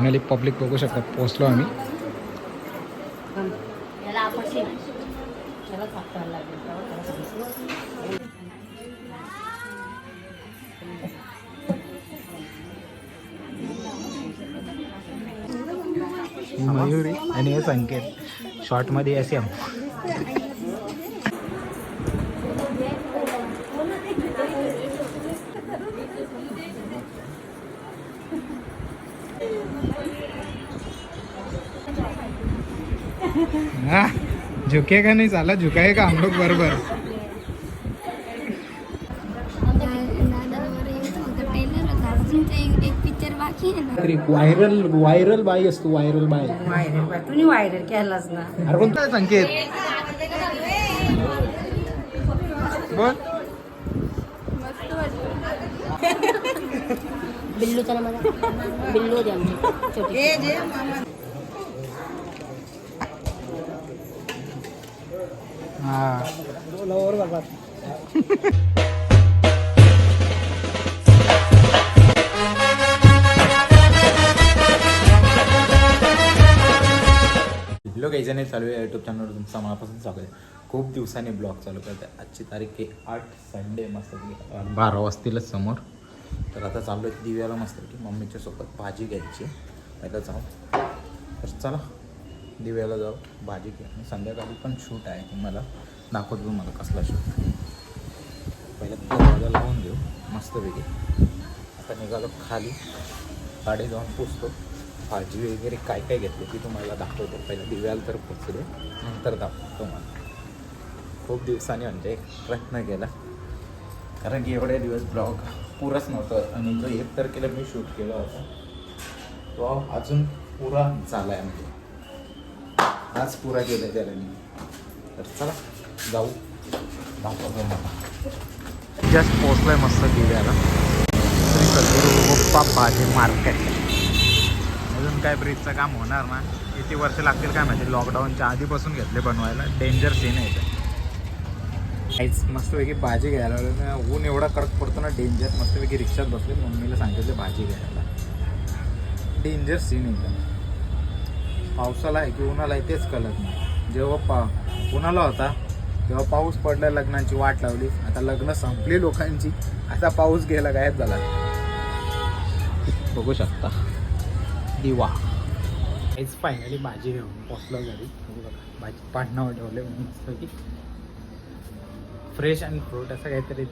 Finally public बघू शकता, पोहोचलो आम्ही. मयुरी आणि हे संकेत शॉर्टमध्ये असे हाँ झुकेगा नहीं साला, झुकाएगा हम लोग बरोबर. वायरल वायरल बाई असतो, वायरल बाई. तुम्ही वायरल केलाच ना. अरे कोणता संकेत बोल. बिल्लू चला मला बिल्लू दे आमचे. हाँ हॅलो काही जण चालू आहे यूट्यूब चॅनलवर तुमचं मनापासून स्वागत आहे. खूप दिवसांनी ब्लॉग चालू करत आहे. आजची तारीख आहे 8 संडे, मस्त 12 वाजतीलच समोर. तर आता चाललो आहे दिव्याला मस्त की मम्मीच्या सोबत भाजी घ्यायची. पहिलं जाऊ तर चला दिव्याला जाऊ भाजी घ्या. आणि संध्याकाळी पण शूट आहे, तुम्हाला दाखवतो तुम्हाला कसला शूट. पहिलं दरवाजा लावून देऊ मस्तपैकी. आता निघालो खाली, गाडी जाऊन पुसतो. भाजी वगैरे काय काय घेतली ती तुम्हाला दाखवतो. पहिलं दिव्याला तर पोचू दे, नंतर दाखवतो तुम्हाला. खूप दिवसांनी म्हणजे प्रयत्न केला, कारण की एवढे दिवस ब्लॉग पुराच नव्हतं. आणि जो 1 तारखेला मी शूट केला होता तो अजून पुरा झाला आहे, म्हणजे आज पुरा केला आहे त्याला मी. तर चला जाऊ दाखवतो मला. जस्ट पोचलो आहे मस्त दिव्याला. श्री सद्गुरू भाजी मार्केट. अजून काय ब्रिजचं काम होणार ना, किती वर्ष लागतील काय माहिती. लॉकडाऊनच्या आधीपासून घेतले बनवायला. डेंजर सीन आहे इथं. काहीच मस्तपैकी भाजी घ्यायला लागलो. ऊन एवढा कडक पडतो ना, डेंजर. मस्तपैकी रिक्षात बसले, मम्मीला सांगितलं भाजी घ्यायला. डेंजर सीन एकदम. पावसाला आहे की उन्हाला आहे तेच कळत नाही. जेव्हा उन्हाला होता तेव्हा पाऊस पडला, लग्नाची वाट लावली. आता लग्न संपली लोकांची, आता पाऊस गेला, गायब झाला. बघू शकता दिवा. हेच फायनली भाजी घेऊन पोचलो घरी. भाजी पाटणावर ठेवले मस्तपैकी. फ्रेश अँड फ्रूट असं काहीतरी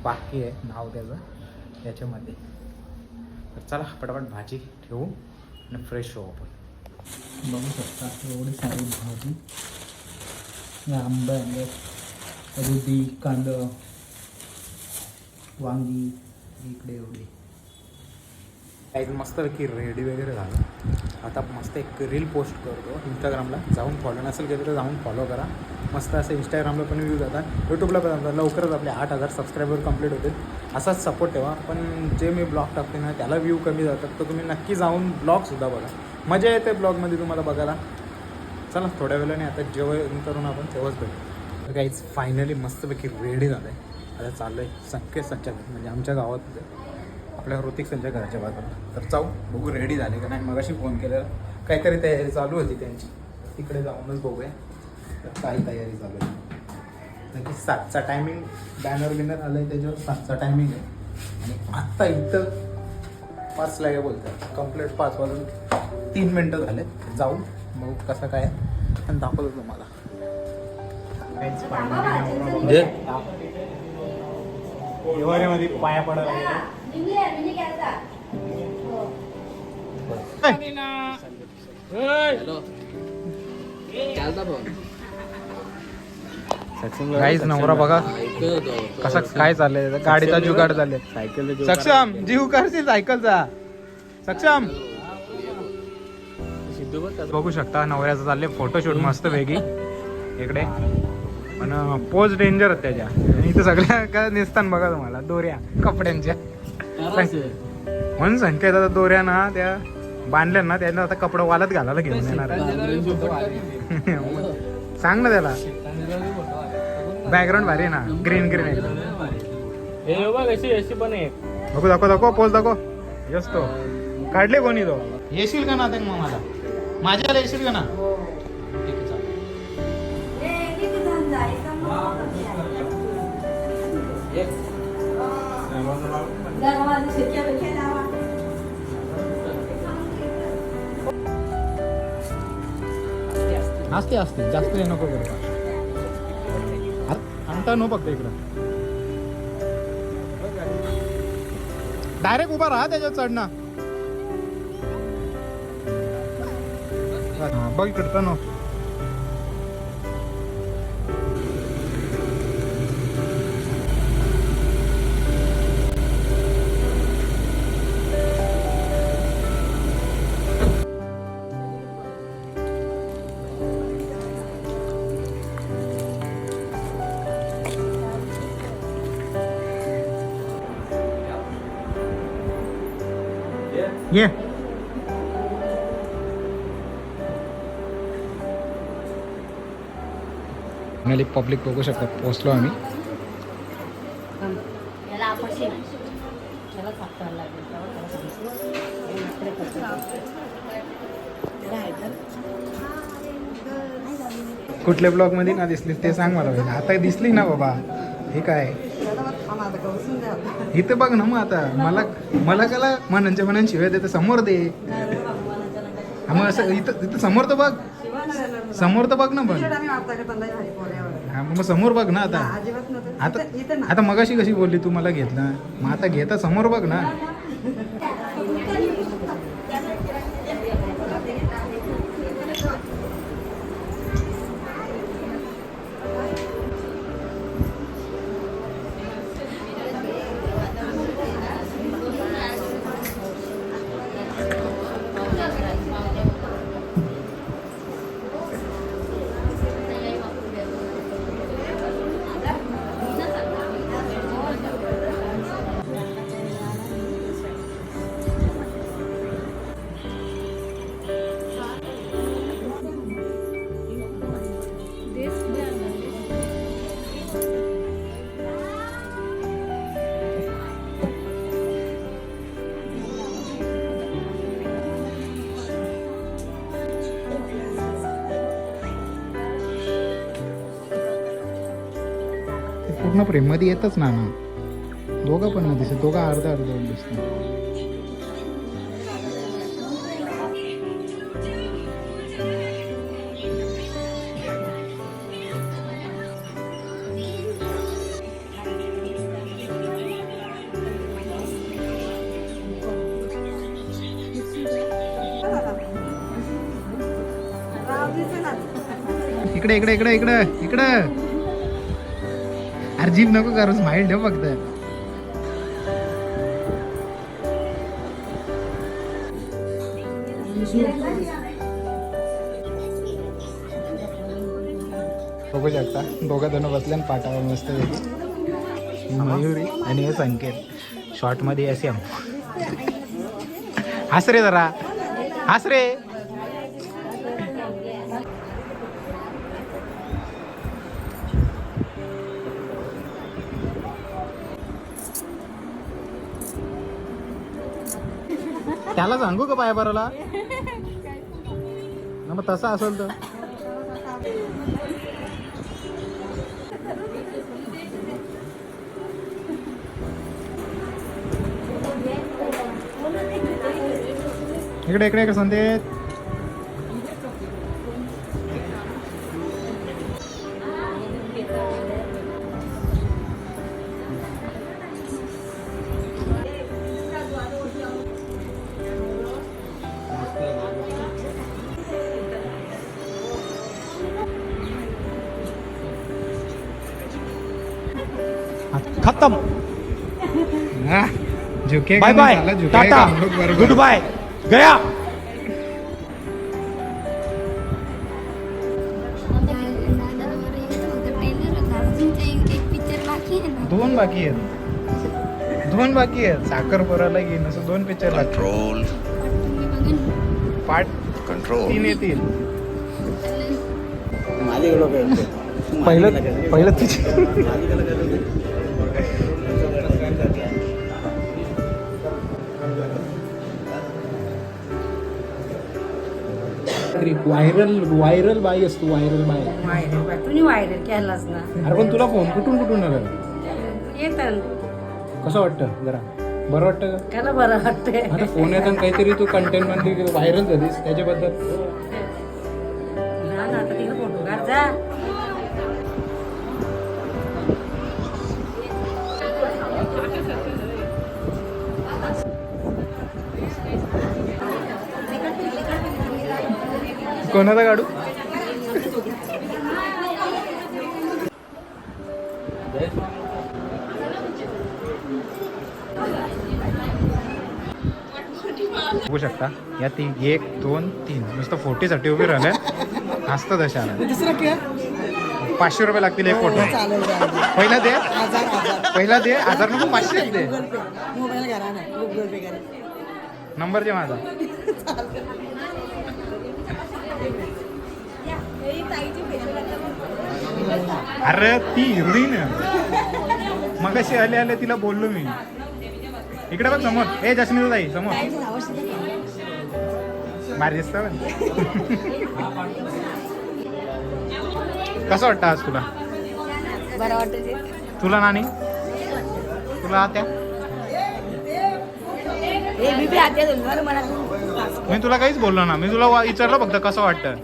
बाकी आहे नाव त्याचं याच्यामध्ये. तर चला पटापट भाजी ठेवू आणि फ्रेश होऊ आपण. बघू शकता एवढी सारी भाजी. आंबे आंबे दुधी कांदा वांगी इकडे एवढी. एक मस्तपैकी रेडी वगैरे झालं. आता मस्त एक रील पोस्ट करतो इंस्टाग्रामला. जाऊन फॉलो नसेल केलं तर जाऊन फॉलो करा. मस्त असं इंस्टाग्रामला पण व्ह्यू जातात, यूट्यूबला पण जातात. लवकरच आपले 8,000 सबस्क्रायबर कंप्लीट होतील. असाच सपोर्ट ठेवा. पण जे मी ब्लॉग टाकते ना त्याला व्ह्यू कमी जातात, तर तुम्ही नक्की जाऊन ब्लॉगसुद्धा बघा. मजा येते ब्लॉगमध्ये तुम्हाला बघायला. चला थोड्या वेळाने आता जेवण करून आपण तेव्हाच भेटू. तर काहीच फायनली मस्तपैकी रेडी झालं आहे. आता चाललं आहे संकेत संच्या म्हणजे आमच्या गावात आपल्या ऋतिक संच्या घराच्या बाजूला. तर जाऊ बघू रेडी झाले का नाही. मगाशी फोन केलेला, काहीतरी तयारी चालू होती त्यांची. तिकडे जाऊनच बघूया तर काही तयारी चालू आहे. नक्की 7चा टायमिंग बॅनर बिनर आलं आहे त्याच्यावर. 7चा टायमिंग आहे आणि आत्ता इथं 5ला काय बोलतात कंप्लीट 5 वाजून 3 मिनटं झाले. जाऊ मग कसं काय आणि दाखवतो तुम्हाला. मध्ये पाया पडायला काहीच नवरा बघा कसं काय चाललंय. गाडीचा जुगाड चालले. सायकल सक्षम जीव करशील सायकलचा सक्षम. बघू शकता नवऱ्याचं चालले फोटोशूट मस्त वेगळी इकडे. पण पोज डेंजर आहेत त्याच्या. आणि इथं सगळ्या काय दिसतात बघा तुम्हाला दोऱ्या कपड्यांच्या. म्हणून संकेत आता दोऱ्या ना त्या बांधल्या ना, त्यांना आता कपडे वालत घालायला घेऊन येणार. सांग ना त्याला. बॅकग्राऊंड भारी आहे ना, ग्रीन ग्रीन आहे. बघू दाखव दाखव पोज दाखव. यस तो काढले कोणी तो? येशील का ना ते मग मला माझ्याला येशील का ना? ठीक आहे चालेल. असते असते जास्त हे नको करू. आणता नो फक्त इकडं डायरेक्ट उभा राहा त्याच्यात चढणं. हा बघ इकडं नो. ये पब्लिक बघू शकतात. पोहोचलो आम्ही. याला आपशी नाही त्याला सापडायला लागेल कुठल्या ब्लॉग मध्ये ना दिसली ते सांग मला पहिले. आता दिसली ना बाबा. हे काय इथं बघ ना. मग आता मला काला मनांच्या मनान शिवाय देते समोर दे. मग असं इथं समोर तर बघ. समोर तर बघ ना. पण हा मग समोर बघ ना. आता मगाशी कशी बोलली तू मला घेतला. मग आता घेता समोर बघ ना. पूर्ण प्रेम मध्ये येतच ना. दोघं पण नाही दिसत. दोघं अर्धा दिसत. इकडे इकडे इकडे इकडे इकडे. अरे जीभ नको करू. स्माईल ठेव फक्त. बघू शकता दोघं जण बसले पाटावर मस्त पैकी. मयुरी आणि हे संकेत शॉर्ट मध्ये असे. हस रे जरा हस रे. त्याला सांगू का पाय बरोला. मग तसं असेल तर इकडे इकडे इकडे संदेश. खत्म. Bye bye tata good bye गया. दोन बाकी आहेत. साखरपुराला घेईन असं 2 पिक्चर लागतील. पार्ट कंट्रोल 3 येतील. पहिलं काहीतरी व्हायरल बाई असतो व्हायरल बाई. व्हायरल तुम्ही व्हायरल केलाच ना. अरे पण तुला फोन कुठून आला? येतात कसं वाटतं जरा बरं वाटतं का? त्याला बरं वाटतंय. आता फोन येतात काहीतरी तू कंटेंट मध्ये व्हायरल झालीस त्याच्याबद्दल. ना आता तिला फोटो काढ जा. कोणाचा काढू? बघू शकता या 1 2 3 नुसतं फोटोसाठी उभी राहिल्या. हसतं दशा 500 रुपये लागतील एक फोटो. पहिला दे 1000 नको 500 दे. नंबर दे माझा. अरे ती हिरोईन मग कशी आले तिला बोललो मी. इकडे बघ समोर. ए जस्मिता ताई समोर. भारी दिसत. कसं वाटतं आज तुला? बरं वाटत. तुला नानी तुला आत्या? मी तुला काहीच बोललो ना. मी तुला विचारलं फक्त कसं वाटतं.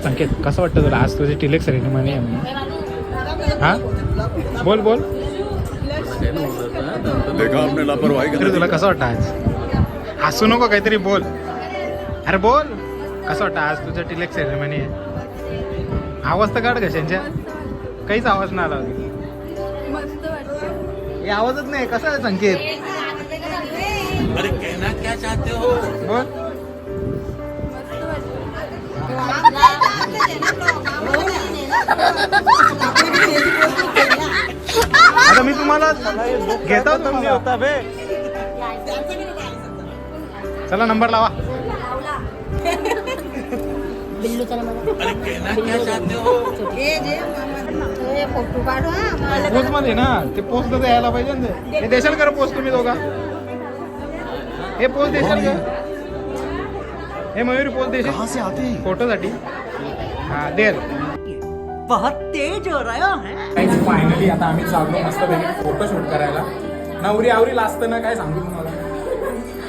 संकेत कसं वाटतं तुला आज तुझी टिलेक सेरेमनी आहे? हा बोल देखा आपने लापरवाही तरी तुला कसं वाटतं आज? हसू नको काहीतरी बोल. अरे बोल कसं वाटतं आज तुझं टिलेक सेरेमनी आहे? आवाज तर काढ कशांच्या. काहीच आवाज नाही आला. हे आवाजच नाही. कसं आहे संकेत? अरे कहना क्या चाहते हो? बोल. आता मी तुम्हाला घेता होता. चला नंबर लावा. बिल्लूचा नंबर. अरे कहना क्या चाहते हो? फोटो काढू. पोस्ट मध्ये ना ते पोस्ट तर यायला पाहिजे ना. हे देशाल का पोस्ट तुम्ही दोघा? हे पोस्ट देशाल का? हे मयूरी पोस्ट देशाल फोटोसाठी? हा दे. बहुत तेज हो रहा है. फायनली आता आम्ही चाललो मस्त फोटोशूट करायला. नवरी आवरी लाजतं ना काय सांगू तुम्हाला.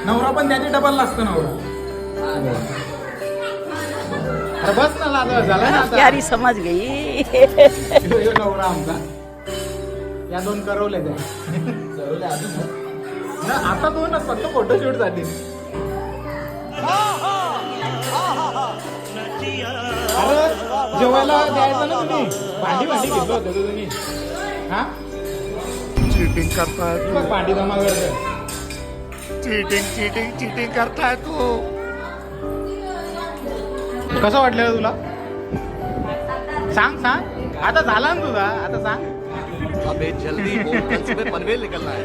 नवरा पण त्याची डबल लाजतो नवरा. अरे बस ना लाजा झाला ना आता. प्यारी समझ गई. ह्यो नवरा आमचा. या 2 करवले त्या ना आता 2च फक्त फोटोशूट साठी. अरे जेवायला द्यायचं ना तुम्ही. भांडी घेतलं होतं तुम्ही. हा चीटिंग करता है बघ भांडी जमा करतोय. चीटिंग करता है तू. कसं वाटलं तुला? सांग आता झाला ना तुझा. आता सांग. अबे जल्दी बोल, कल सुबह पनवेल निकलना है.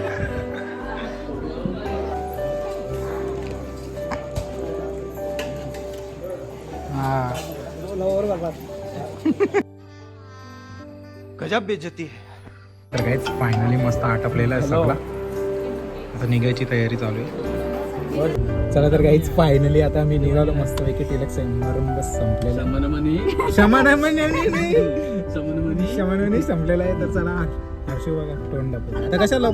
हा गजब बेइज्जती है. तर काहीच फायनली मस्त आटपलेला आहे सगळा. आता निघायची तयारी चालू आहे. चला तर काहीच फायनली आता मी निघालो मस्तपैकी. टिलेक समारंभ संपलेला. शमनमनी संपलेला आहे. तर चला हर्षू बघा तोंड लपवत. आता कशाला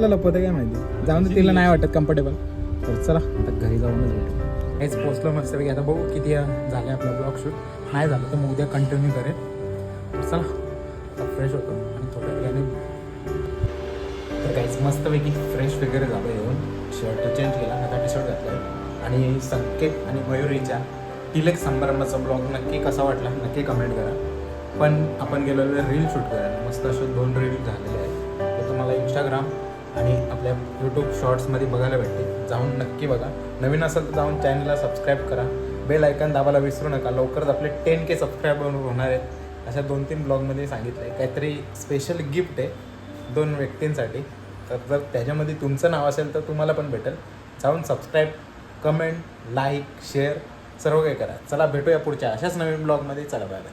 लपवत काय माहिती. जाऊन तिला नाही वाटत कम्फर्टेबल. तर चला आता घरी जाऊनच भेटू. हेच पोचलो मस्तपैकी. आता बघू किती झाले आपला ब्लॉग शूट. नाही झालं तर मग उद्या कंटिन्यू करेल. चला आता फ्रेश होतो आणि थोड्या वेळाने. तर काहीच मस्तपैकी फ्रेश वगैरे झालं. येऊन शर्ट चेंज केला. आता टी शर्ट घातला. आणि संकेत आणि मयुरीच्या टिलेक समारंभाचा ब्लॉग नक्की कसा वाटला नक्की कमेंट करा. पण आपण गेलेलो रील शूट करायला. मस्त असे 2 रील झालेले आहेत. ते तुम्हाला इंस्टाग्राम आणि आपल्या यूट्यूब शॉर्ट्समध्ये बघायला भेटते. जाऊन नक्की बघा. नवीन असेल तर जाऊन चॅनलला सबस्क्राईब करा. बेल आयकॉन दाबायला विसरू नका. लवकरच आपले 10K सबस्क्रायबर होणार आहेत. अशा 2-3 ब्लॉगमध्ये सांगितलं आहे. काहीतरी स्पेशल गिफ्ट आहे 2 व्यक्तींसाठी. तर जर त्याच्यामध्ये तुमचं नाव असेल तर तुम्हाला पण भेटेल. जाऊन सबस्क्राईब, कमेंट, लाईक, शेअर सर्व काही करा. चला भेटूया पुढच्या अशाच नवीन ब्लॉगमध्ये. चला बाय बाय.